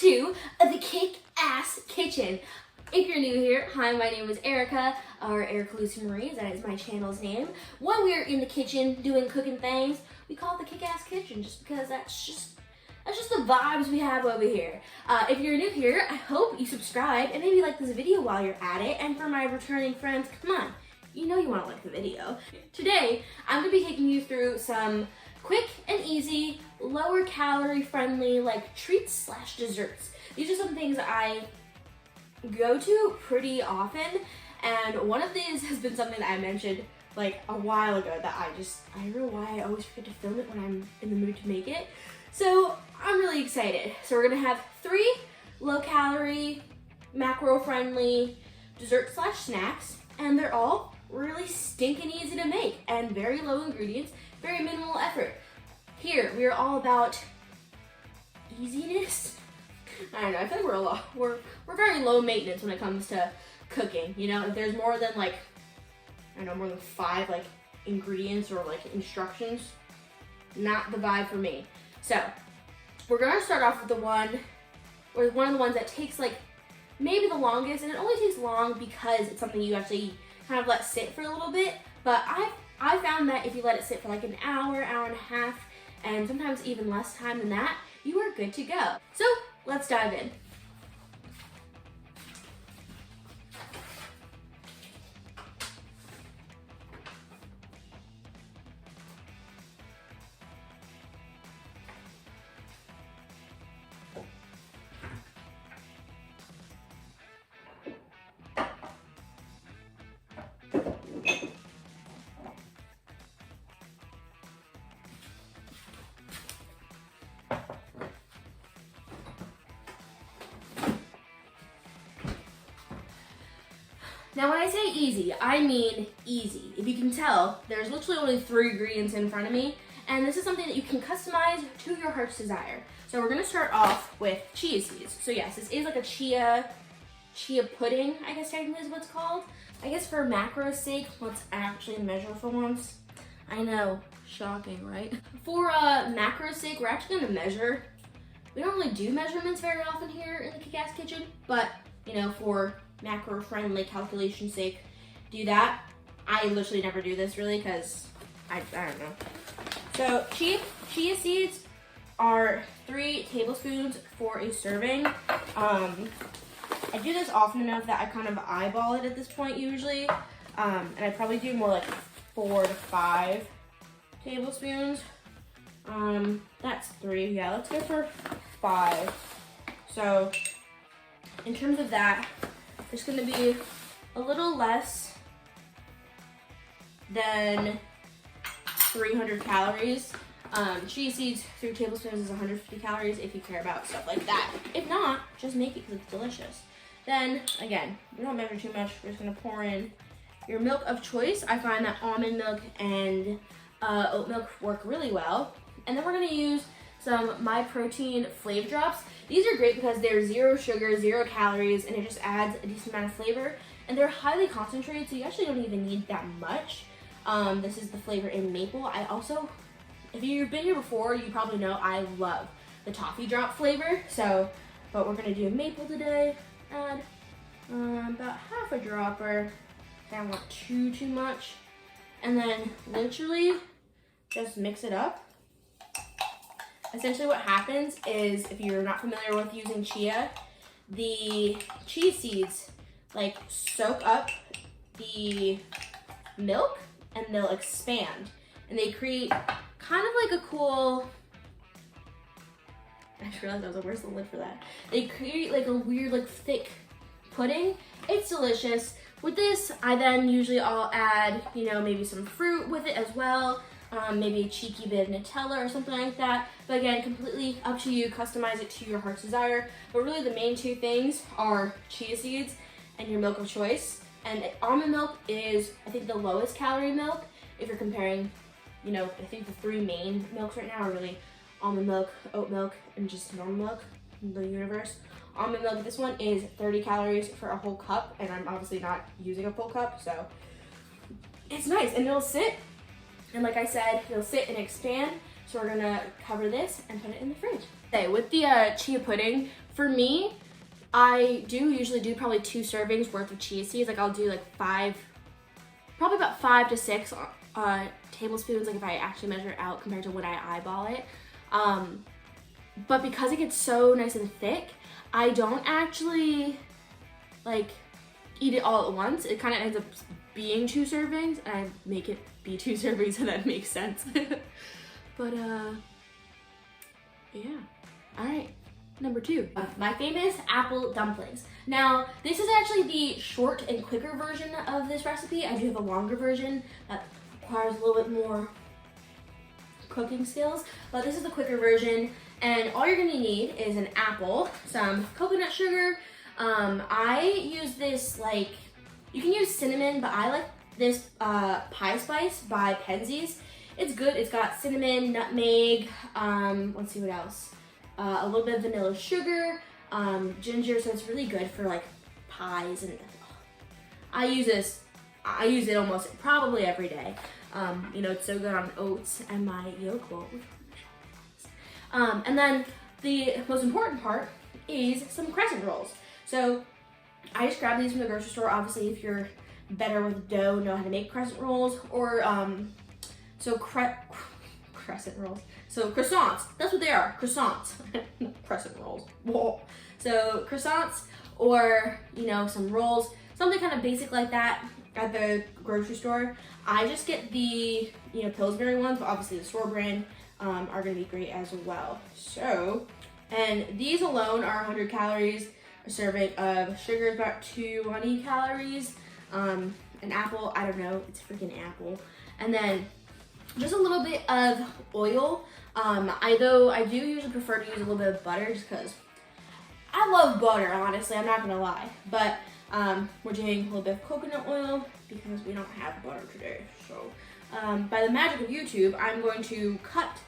to the Kick-Ass Kitchen. If you're new here, hi, my name is Erica, or Erica Lucy Marie, that is my channel's name. When we're in the kitchen doing cooking things, we call it the Kick-Ass Kitchen just because that's just the vibes we have over here. If you're new here, I hope you subscribe and maybe like this video while you're at it. And for my returning friends, come on, you know you want to like the video. Today, I'm going to be taking you through some quick and easy, lower calorie friendly like treats slash desserts. These are some things I go to pretty often, and one of these has been something that I mentioned like a while ago that I don't know why I always forget to film it when I'm in the mood to make it. So I'm really excited. So we're gonna have 3 low calorie, macro friendly dessert slash snacks, and they're all really stinking easy to make and very low ingredients, very minimal effort. Here, we are all about easiness. I don't know, I feel like we're very low maintenance when it comes to cooking. You know, if there's more than like, I don't know, more than 5 like ingredients or like instructions, not the vibe for me. So we're gonna start off with one of the ones that takes like maybe the longest, and it only takes long because it's something you actually kind of let sit for a little bit. But I found that if you let it sit for like an hour, hour and a half, and sometimes even less time than that, you are good to go. So let's dive in. Now when I say easy, I mean easy. If you can tell, there's literally only 3 ingredients in front of me, and this is something that you can customize to your heart's desire. So we're gonna start off with chia seeds. So yes, this is like a chia pudding, I guess technically is what it's called. I guess for macro's sake, let's actually measure for once. I know, shocking, right? For macro's sake, we're actually gonna measure. We don't really do measurements very often here in the Kick-Ass Kitchen, but you know, for macro-friendly calculation sake, do that. I literally never do this really because I don't know. So chia seeds are 3 tablespoons for a serving. I do this often enough that I kind of eyeball it at this point usually, and I probably do more like 4 to 5 tablespoons. That's 3. Yeah, let's go for 5. So in terms of that, it's going to be a little less than 300 calories. Chia seeds, 3 tablespoons is 150 calories if you care about stuff like that. If not, just make it because it's delicious. Then, again, we don't measure too much. We're just going to pour in your milk of choice. I find that almond milk and oat milk work really well. And then we're going to use some My Protein Flavor Drops. These are great because they're 0 sugar, 0 calories, and it just adds a decent amount of flavor. And they're highly concentrated, so you actually don't even need that much. This is the flavor in maple. I also, if you've been here before, you probably know I love the toffee drop flavor. So, but we're gonna do maple today. Add about half a dropper. I don't want too much. And then literally just mix it up. Essentially what happens is, if you're not familiar with using chia, the chia seeds like soak up the milk and they'll expand, and they create kind of like a cool, I just realized I was like, where's the lid for that? They create like a weird like thick pudding. It's delicious. With this, I then usually I'll add, you know, maybe some fruit with it as well. Maybe a cheeky bit of Nutella or something like that. But again, completely up to you. Customize it to your heart's desire. But really the main 2 things are chia seeds and your milk of choice. And almond milk is, I think, the lowest calorie milk. If you're comparing, you know, I think the 3 main milks right now are really almond milk, oat milk, and just normal milk in the universe. Almond milk, this one is 30 calories for a whole cup, and I'm obviously not using a full cup, so it's nice. And it'll sit, and like I said, it'll sit and expand. So we're gonna cover this and put it in the fridge. Okay, with the chia pudding, for me, I do usually do probably 2 servings worth of chia seeds. Like I'll do like probably about 5 to 6 tablespoons, like if I actually measure it out compared to when I eyeball it. But because it gets so nice and thick, I don't actually like eat it all at once. It kind of ends up being 2 servings, and I make it be 2 servings, and that makes sense. But yeah. All right. Number 2, my famous apple dumplings. Now, this is actually the short and quicker version of this recipe. I do have a longer version that requires a little bit more cooking skills, but this is the quicker version, and all you're gonna need is an apple, some coconut sugar. I use this, like, you can use cinnamon, but I like this Pie Spice by Penzies. It's good. It's got cinnamon, nutmeg, let's see what else. A little bit of vanilla sugar, ginger, so it's really good for like pies, and I use it almost probably every day. You know, it's so good on oats and my yolk bowl. And then the most important part is some crescent rolls. So I just grabbed these from the grocery store. Obviously, if you're better with dough, know how to make crescent rolls, or crescent rolls. So croissants, that's what they are, croissants, crescent rolls. Whoa. So croissants, or, you know, some rolls, something kind of basic like that at the grocery store. I just get the, you know, Pillsbury ones, but obviously the store brand are gonna be great as well. So, and these alone are 100 calories. A serving of sugar is about 20 calories. An apple, I don't know, it's a freaking apple. And then just a little bit of oil. I do usually prefer to use a little bit of butter, just because I love butter, honestly, I'm not gonna lie. But we're doing a little bit of coconut oil because we don't have butter today. So by the magic of YouTube, I'm going to cut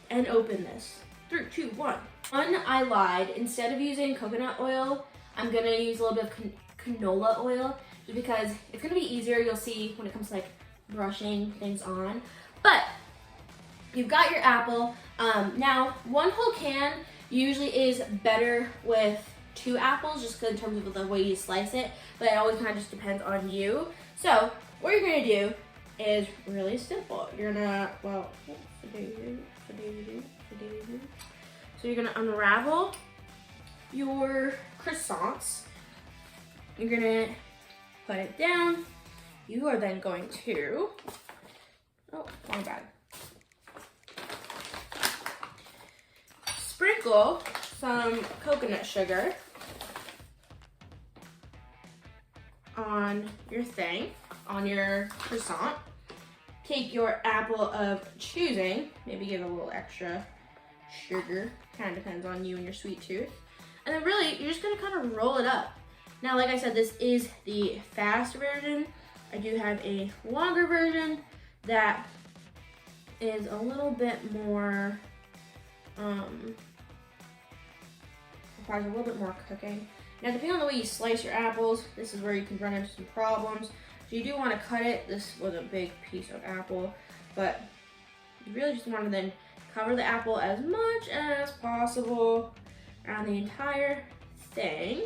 and open this. 3, 2, 1. I lied. Instead of using coconut oil, I'm gonna use a little bit of canola oil, just because it's gonna be easier. You'll see when it comes to like brushing things on. But you've got your apple. Now, 1 whole can usually is better with 2 apples, just in terms of the way you slice it, but it always kind of just depends on you. So what you're gonna do is really simple. You're gonna, so you're gonna unravel your croissants. You're gonna put it down. You are then going to, oh, wrong bag. Sprinkle some coconut sugar on your thing, on your croissant. Take your apple of choosing, maybe give a little extra sugar, kind of depends on you and your sweet tooth. And then really, you're just gonna kind of roll it up. Now, like I said, this is the fast version. I do have a longer version that is a little bit more, requires a little bit more cooking. Now, depending on the way you slice your apples, this is where you can run into some problems. So you do want to cut it. This was a big piece of apple, but you really just want to then cover the apple as much as possible around the entire thing.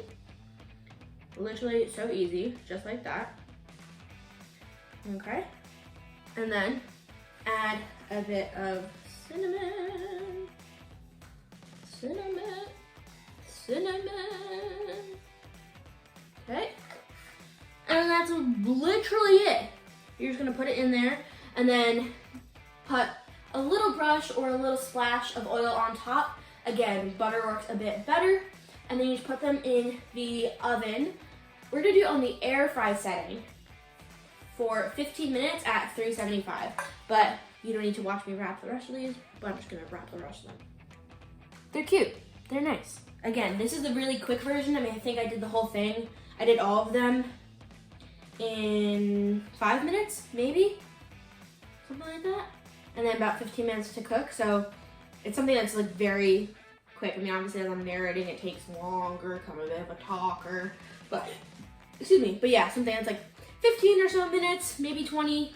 Literally so easy, just like that. Okay, and then add a bit of cinnamon, okay, and that's literally it. You're just gonna put it in there, and then put a little brush or a little splash of oil on top. Again, butter works a bit better, and then you just put them in the oven. We're gonna do it on the air fry setting for 15 minutes at 375, but you don't need to watch me wrap the rest of these, but I'm just gonna wrap the rest of them. They're cute, they're nice. Again, this is the really quick version. I mean, I think I did the whole thing. I did all of them in 5 minutes, maybe, something like that. And then about 15 minutes to cook, so it's something that's like very quick. I mean, obviously as I'm narrating, it takes longer, I'm a bit of a talker, but, excuse me, but yeah, something that's like 15 or so minutes, maybe 20,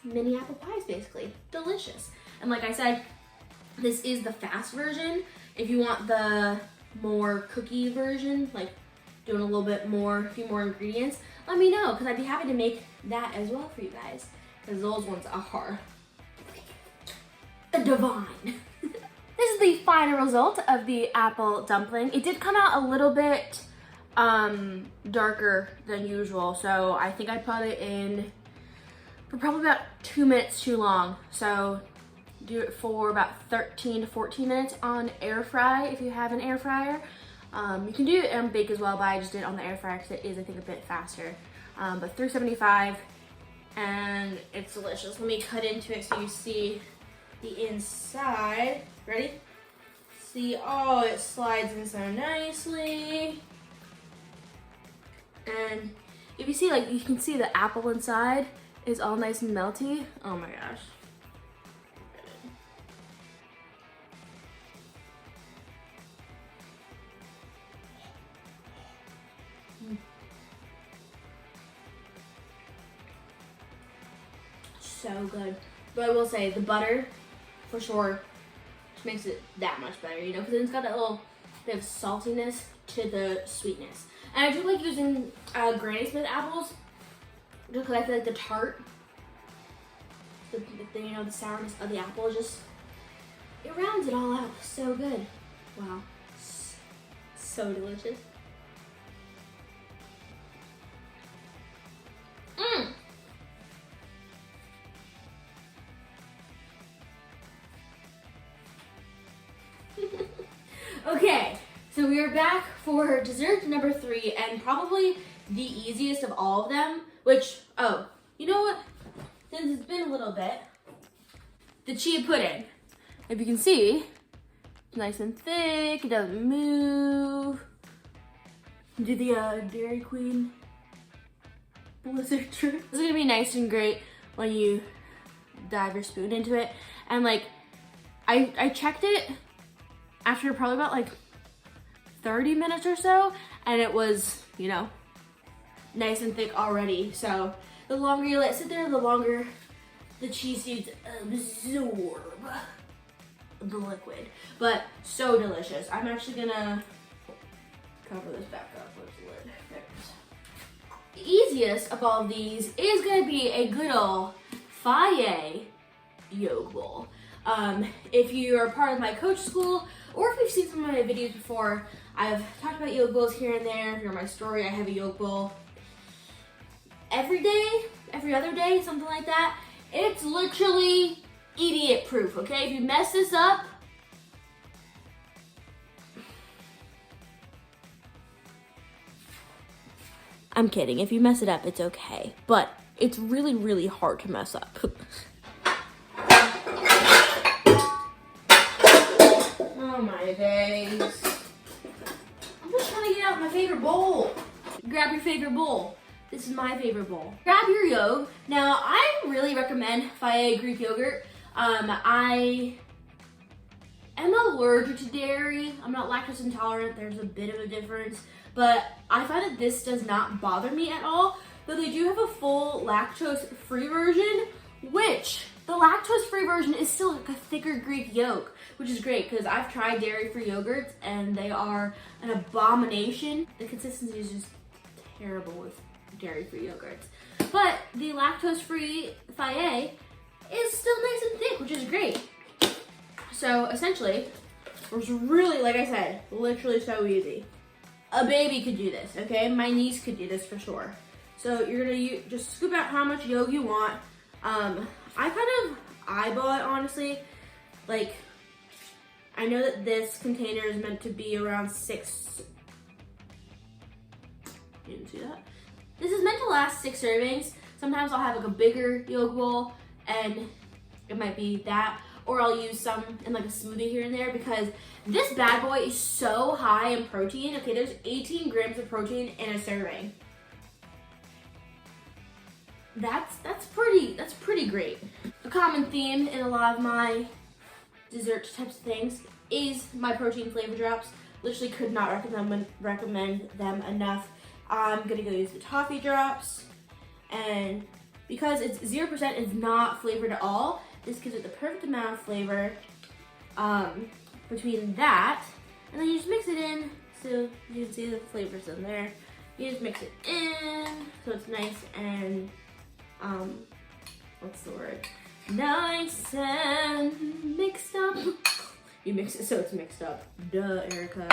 mini apple pies basically. Delicious. And like I said, this is the fast version. If you want the more cookie version, like doing a little bit more, a few more ingredients, let me know, because I'd be happy to make that as well for you guys, because those ones are divine. This is the final result of the apple dumpling. It did come out a little bit darker than usual, so I think I put it in for probably about 2 minutes too long. So do it for about 13 to 14 minutes on air fry if you have an air fryer. You can do it on bake as well, but I just did it on the air fryer because it is, I think, a bit faster. But 375, and it's delicious. Let me cut into it so you see the inside. Ready? See, oh, it slides in so nicely. And if you see, like, you can see the apple inside is all nice and melty. Oh my gosh. So good. But I will say, the butter, for sure, just makes it that much better, you know, because it's got that little bit of saltiness to the sweetness. And I do like using Granny Smith apples, just because I feel like the tart, you know, the sourness of the apple, just, it rounds it all out. So good. Wow. So delicious. Mmm. Okay, so we are back for dessert number 3, and probably the easiest of all of them, which, oh, you know what? Since it's been a little bit, the chia pudding. If you can see, it's nice and thick, it doesn't move. Do the Dairy Queen blizzard trick. This is gonna be nice and great when you dive your spoon into it. And like, I checked it after probably about like 30 minutes or so, and it was, you know, nice and thick already. So the longer you let it sit there, the longer the cheese seeds absorb the liquid. But so delicious. I'm actually gonna cover this back up with the lid. There it is. The easiest of all of these is gonna be a good old Faye yolk bowl. If you are part of my coach school, or if you've seen some of my videos before, I've talked about yolk bowls here and there. If you're my story, I have a yolk bowl every day, every other day, something like that. It's literally idiot proof, okay? If you mess this up, I'm kidding. If you mess it up, it's okay. But it's really, really hard to mess up. Oh my days. I'm just trying to get out my favorite bowl. Grab your favorite bowl. This is my favorite bowl. Grab your yogurt. Now, I really recommend Faye Greek yogurt. I am allergic to dairy. I'm not lactose intolerant. There's a bit of a difference. But I find that this does not bother me at all. Though they do have a full lactose-free version, which the lactose-free version is still like a thicker Greek yolk, which is great because I've tried dairy-free yogurts and they are an abomination. The consistency is just terrible with dairy-free yogurts. But the lactose-free Faye is still nice and thick, which is great. So essentially, it was really, like I said, literally so easy. A baby could do this, okay? My niece could do this for sure. So you're gonna just scoop out how much yolk you want. I kind of eyeball it, honestly. Like, I know that this container is meant to be around 6. You didn't see that? This is meant to last 6 servings. Sometimes I'll have like a bigger yolk bowl and it might be that, or I'll use some in like a smoothie here and there because this bad boy is so high in protein. Okay, there's 18 grams of protein in a serving. That's pretty great. A common theme in a lot of my dessert types of things is my protein flavor drops. Literally could not recommend them enough. I'm gonna go use the toffee drops, and because it's 0%, it's not flavored at all. This gives it the perfect amount of flavor between that. And then you just mix it in, so you can see the flavors in there. You just mix it in, so it's nice and, what's the word? Nice and mixed up. You mix it so it's mixed up. Duh, Erica.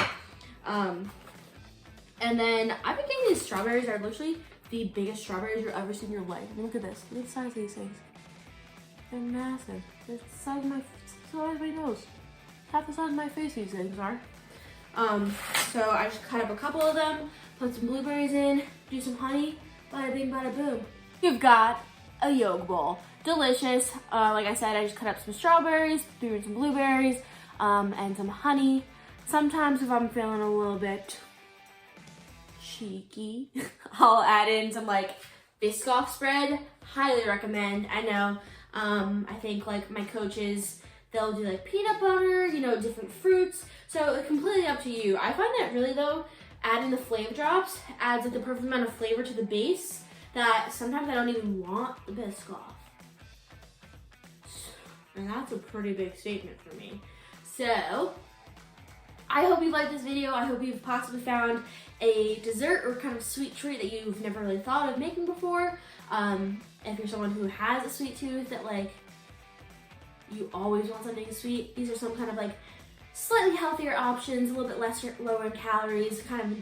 And then I've been getting these strawberries. Are literally the biggest strawberries you've ever seen in your life. Look at this. Look at the size of these things. They're massive. They're the size of my nose. Half the size of my face these things are. So I just cut up a couple of them, put some blueberries in, do some honey, bada bing, bada boom. You've got a yolk bowl. Delicious. Like I said, I just cut up some strawberries, threw in some blueberries, and some honey. Sometimes if I'm feeling a little bit cheeky, I'll add in some like Biscoff spread. Highly recommend. I know, I think like my coaches, they'll do like peanut butter, you know, different fruits. So it's completely up to you. I find that really though, adding the flavor drops adds like the perfect amount of flavor to the base that sometimes I don't even want the Biscoff. And that's a pretty big statement for me. So, I hope you liked this video. I hope you've possibly found a dessert or kind of sweet treat that you've never really thought of making before. If you're someone who has a sweet tooth that like, you always want something sweet, these are some kind of like slightly healthier options, a little bit lower in calories, kind of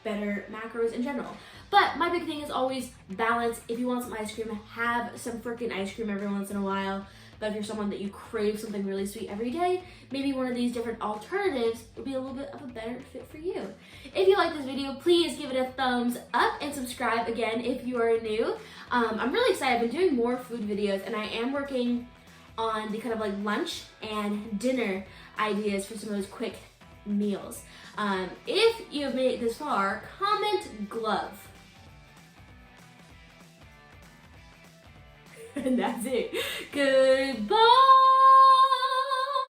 better macros in general. But my big thing is always balance. If you want some ice cream, have some freaking ice cream every once in a while. But if you're someone that you crave something really sweet every day, maybe one of these different alternatives would be a little bit of a better fit for you. If you like this video, please give it a thumbs up and subscribe again if you are new. I'm really excited. I've been doing more food videos, and I am working on the kind of like lunch and dinner ideas for some of those quick meals. If you have made it this far, comment glove. And that's it. Goodbye.